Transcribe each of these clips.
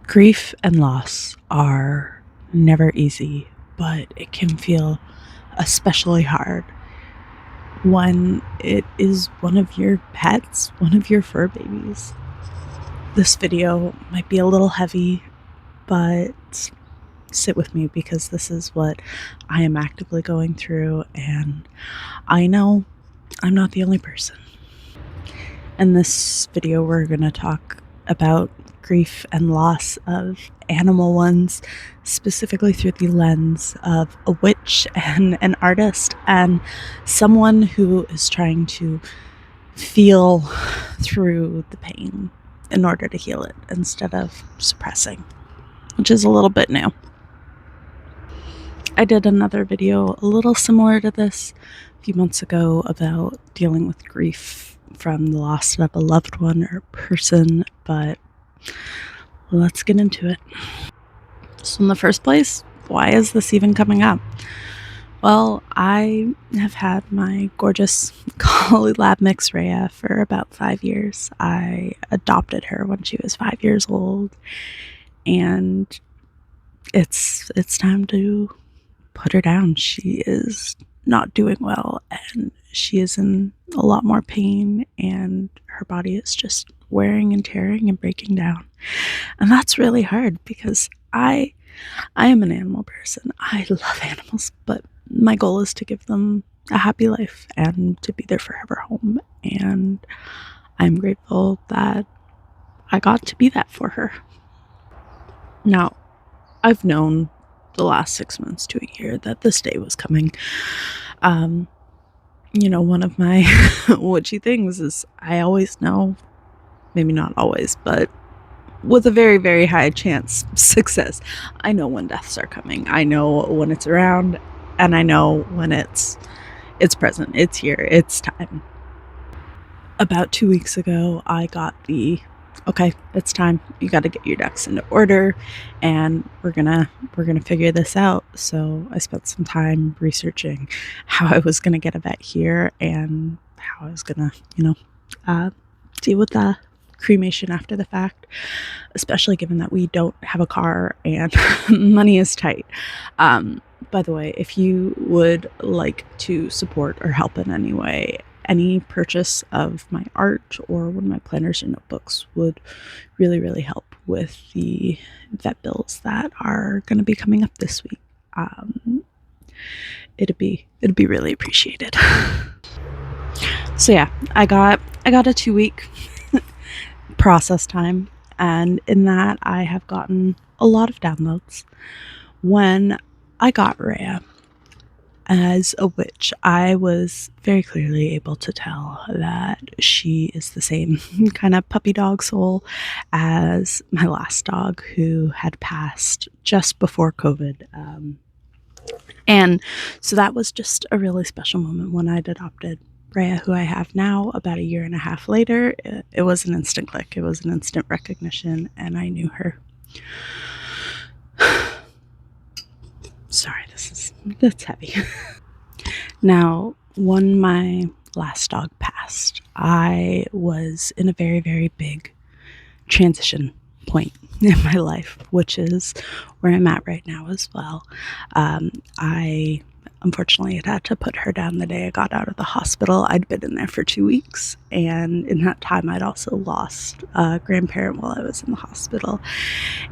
Grief and loss are never easy, but it can feel especially hard when it is one of your pets, one of your fur babies. This video might be a little heavy, but sit with me because this is what I am actively going through, and I know I'm not the only person. In this video, we're going to talk about grief and loss of animal ones, specifically through the lens of a witch and an artist and someone who is trying to feel through the pain in order to heal it instead of suppressing, which is a little bit new. I did another video a little similar to this a few months ago about dealing with grief from the loss of a loved one or person, but let's get into it. So in the first place, why is this even coming up? Well, I have had my gorgeous collie lab mix Rhea for about 5 years. I adopted her when she was 5 years old, and it's time to put her down. She is not doing well, and she is in a lot more pain, and her body is just wearing and tearing and breaking down. And that's really hard because I am an animal person. I love animals, but my goal is to give them a happy life and to be their forever home. And I'm grateful that I got to be that for her. Now, I've known the last 6 months to a year that this day was coming. One of my witchy things is I always know, maybe not always, but with a very, very high chance success, I know when deaths are coming. I know when it's around, and I know when it's present. It's here. It's time. About 2 weeks ago, I got okay, it's time. You got to get your ducks into order, and we're gonna figure this out. So I spent some time researching how I was gonna get a vet here and how I was gonna, deal with the cremation after the fact, especially given that we don't have a car and money is tight. By the way, if you would like to support or help in any way, any purchase of my art or one of my planners or notebooks would really, really help with the vet bills that are going to be coming up this week. It'd be really appreciated. So yeah, I got a 2-week process time, and in that I have gotten a lot of downloads. When I got Rhea as a witch, I was very clearly able to tell that she is the same kind of puppy dog soul as my last dog, who had passed just before COVID. And so that was just a really special moment when I'd adopted Rhea, who I have now, about 1.5 years later. It was an instant click. It was an instant recognition, and I knew her. Sorry, that's heavy. Now, when my last dog passed, I was in a very, very big transition point in my life, which is where I'm at right now as well. I unfortunately had to put her down the day I got out of the hospital. I'd been in there for 2 weeks, and in that time I'd also lost a grandparent while I was in the hospital.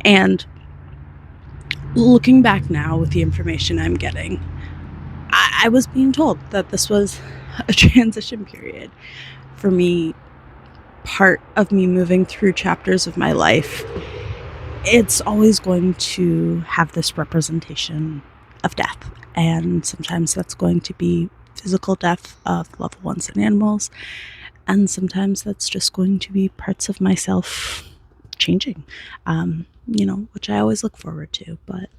And looking back now with the information I'm getting, I was being told that this was a transition period for me, part of me moving through chapters of my life. It's always going to have this representation of death, and sometimes that's going to be physical death of loved ones and animals, and sometimes that's just going to be parts of myself changing, which I always look forward to. But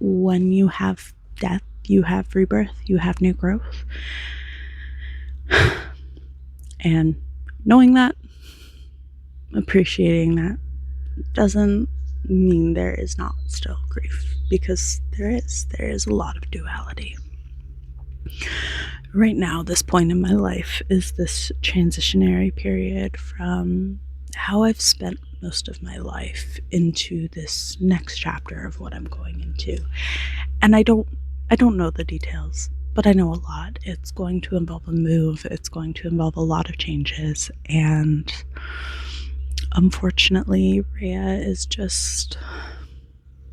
when you have death, you have rebirth, you have new growth. And knowing that, appreciating that, doesn't mean there is not still grief, because there is a lot of duality. Right now, this point in my life is this transitionary period from how I've spent most of my life into this next chapter of what I'm going into. And I don't know the details, but I know a lot. It's going to involve a move. It's going to involve a lot of changes, and unfortunately, Rhea is just,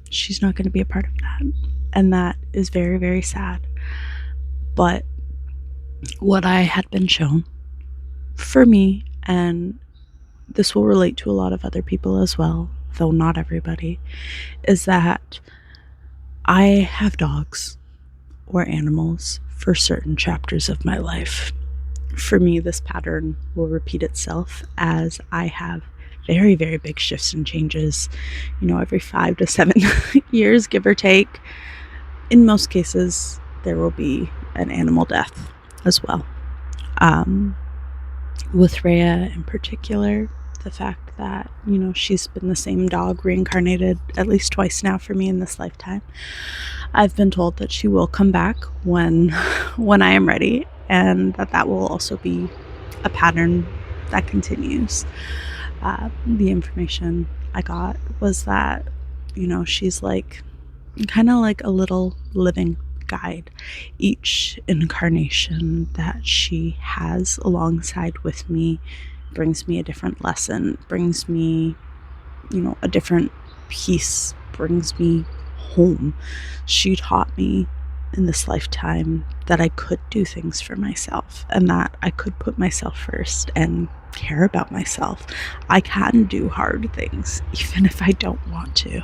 she's not going to be a part of that. And that is very, very sad. But what I had been shown for me, and this will relate to a lot of other people as well, though not everybody, is that I have dogs or animals for certain chapters of my life. For me, this pattern will repeat itself as I have very, very big shifts and changes, every 5 to 7 years, give or take. In most cases, there will be an animal death as well. With Rhea in particular, the fact that, she's been the same dog reincarnated at least twice now for me in this lifetime. I've been told that she will come back when I am ready, and that will also be a pattern that continues. The information I got was that, she's kind of like a little living guide. Each incarnation that she has alongside with me brings me a different lesson, brings me, a different piece, brings me home. She taught me in this lifetime that I could do things for myself, and that I could put myself first and care about myself. I can do hard things even if I don't want to.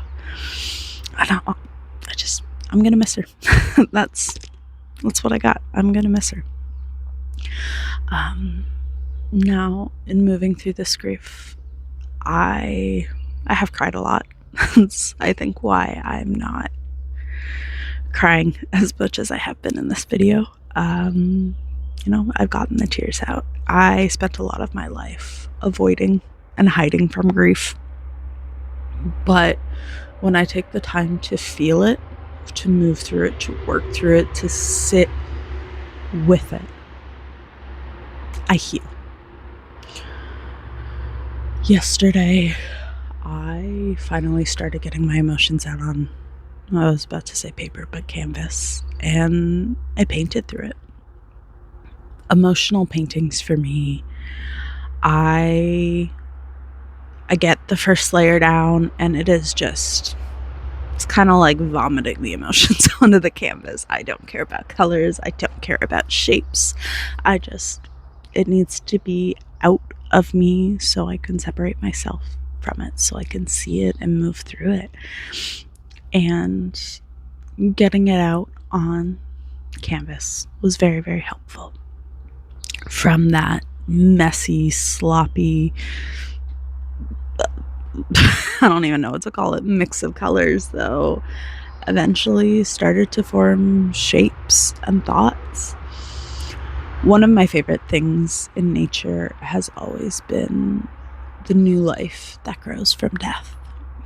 I'm gonna miss her. That's what I got. I'm gonna miss her. Now, in moving through this grief, I have cried a lot. That's, I think, why I'm not crying as much as I have been in this video. I've gotten the tears out. I spent a lot of my life avoiding and hiding from grief. But when I take the time to feel it, to move through it, to work through it, to sit with it, I heal. Yesterday, I finally started getting my emotions out on, I was about to say paper, but canvas, and I painted through it. Emotional paintings for me, I get the first layer down, and it is just, it's kind of like vomiting the emotions onto the canvas. I don't care about colors. I don't care about shapes. It needs to be out of me so I can separate myself from it, so I can see it and move through it. And getting it out on canvas was very, very helpful. From that messy, sloppy, I don't even know what to call it, mix of colors, though, eventually started to form shapes and thoughts. One of my favorite things in nature has always been the new life that grows from death.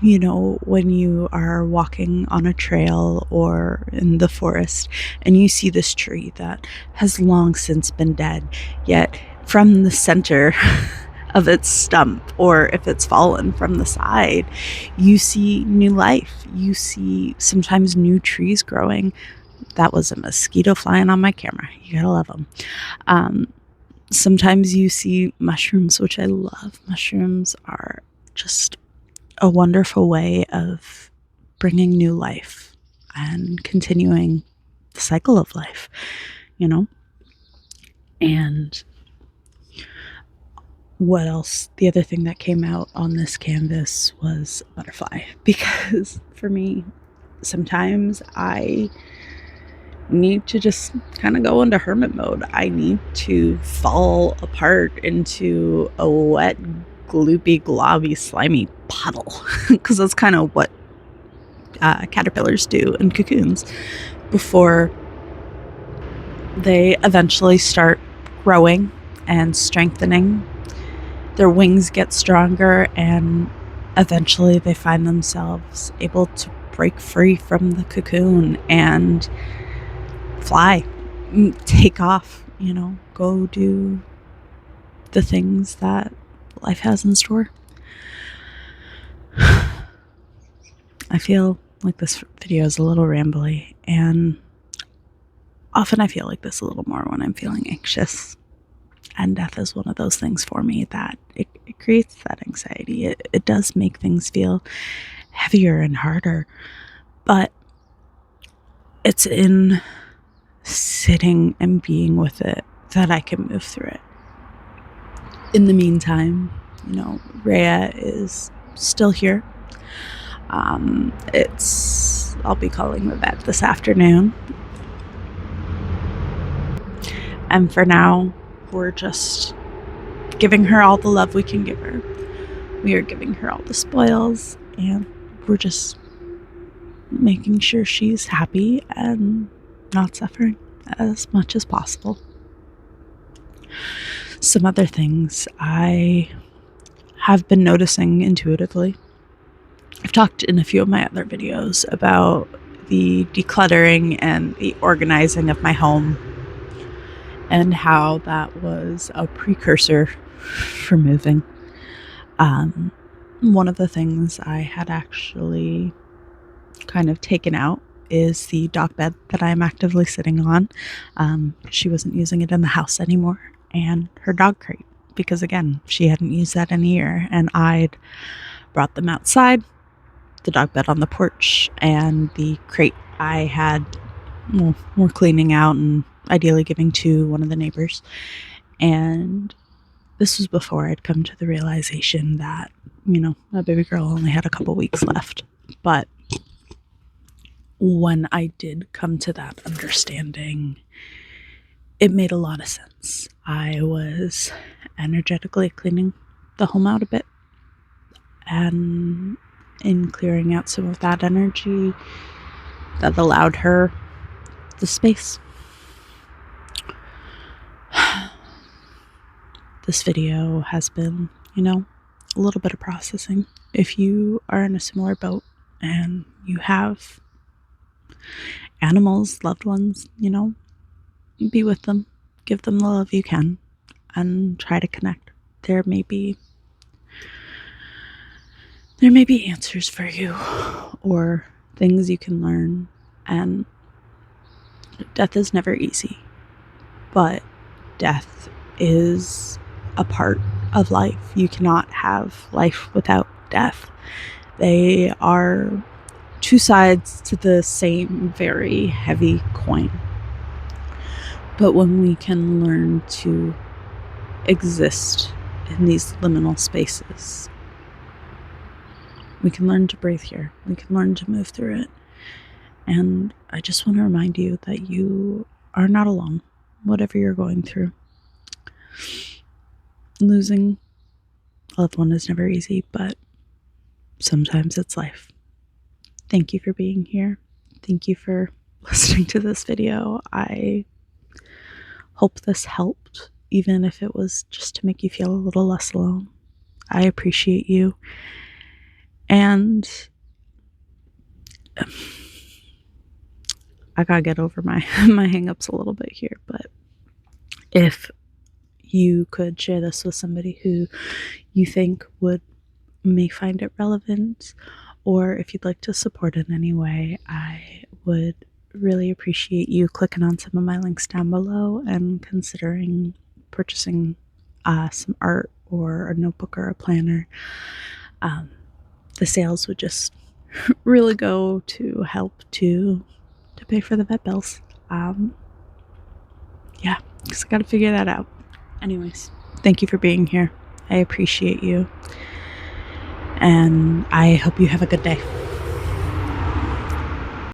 When you are walking on a trail or in the forest and you see this tree that has long since been dead, yet from the center of its stump, or if it's fallen from the side, you see new life. You see sometimes new trees growing. That was a mosquito flying on my camera. You gotta love them. Sometimes you see mushrooms, which I love. Mushrooms are just a wonderful way of bringing new life and continuing the cycle of life, And what else? The other thing that came out on this canvas was a butterfly, because for me, sometimes I need to just kind of go into hermit mode. I need to fall apart into a wet, gloopy, globby, slimy puddle, because that's kind of what caterpillars do in cocoons before they eventually start growing and strengthening. Their wings get stronger, and eventually they find themselves able to break free from the cocoon and fly, take off, go do the things that what life has in store. I feel like this video is a little rambly, and often I feel like this a little more when I'm feeling anxious. And death is one of those things for me that it creates that anxiety. It does make things feel heavier and harder, but it's in sitting and being with it that I can move through it. In the meantime, Rhea is still here. I'll be calling the vet this afternoon. And for now, we're just giving her all the love we can give her. We are giving her all the spoils, and we're just making sure she's happy and not suffering as much as possible. Some other things I have been noticing intuitively. I've talked in a few of my other videos about the decluttering and the organizing of my home and how that was a precursor for moving. One of the things I had actually kind of taken out is the dog bed that I'm actively sitting on. She wasn't using it in the house anymore, and her dog crate, because again, she hadn't used that in a year, and I'd brought them outside, the dog bed on the porch, and the crate I had, we're cleaning out and ideally giving to one of the neighbors. And this was before I'd come to the realization that, my baby girl only had a couple weeks left. But when I did come to that understanding, it made a lot of sense. I was energetically cleaning the home out a bit, and in clearing out some of that energy, that allowed her the space. This video has been, a little bit of processing. If you are in a similar boat and you have animals, loved ones, be with them, give them the love you can, and try to connect. There may be answers for you, or things you can learn. And death is never easy, but death is a part of life. You cannot have life without death. They are two sides to the same very heavy coin. But when we can learn to exist in these liminal spaces, we can learn to breathe here. We can learn to move through it. And I just want to remind you that you are not alone, whatever you're going through. Losing a loved one is never easy, but sometimes it's life. Thank you for being here. Thank you for listening to this video. I hope this helped, even if it was just to make you feel a little less alone. I appreciate you. And I gotta get over my hang-ups a little bit here, but if you could share this with somebody who you think may find it relevant, or if you'd like to support in any way, I would really appreciate you clicking on some of my links down below and considering purchasing some art or a notebook or a planner. The sales would just really go to help to pay for the vet bills. Yeah, because I gotta figure that out. Anyways, thank you for being here. I appreciate you. And I hope you have a good day.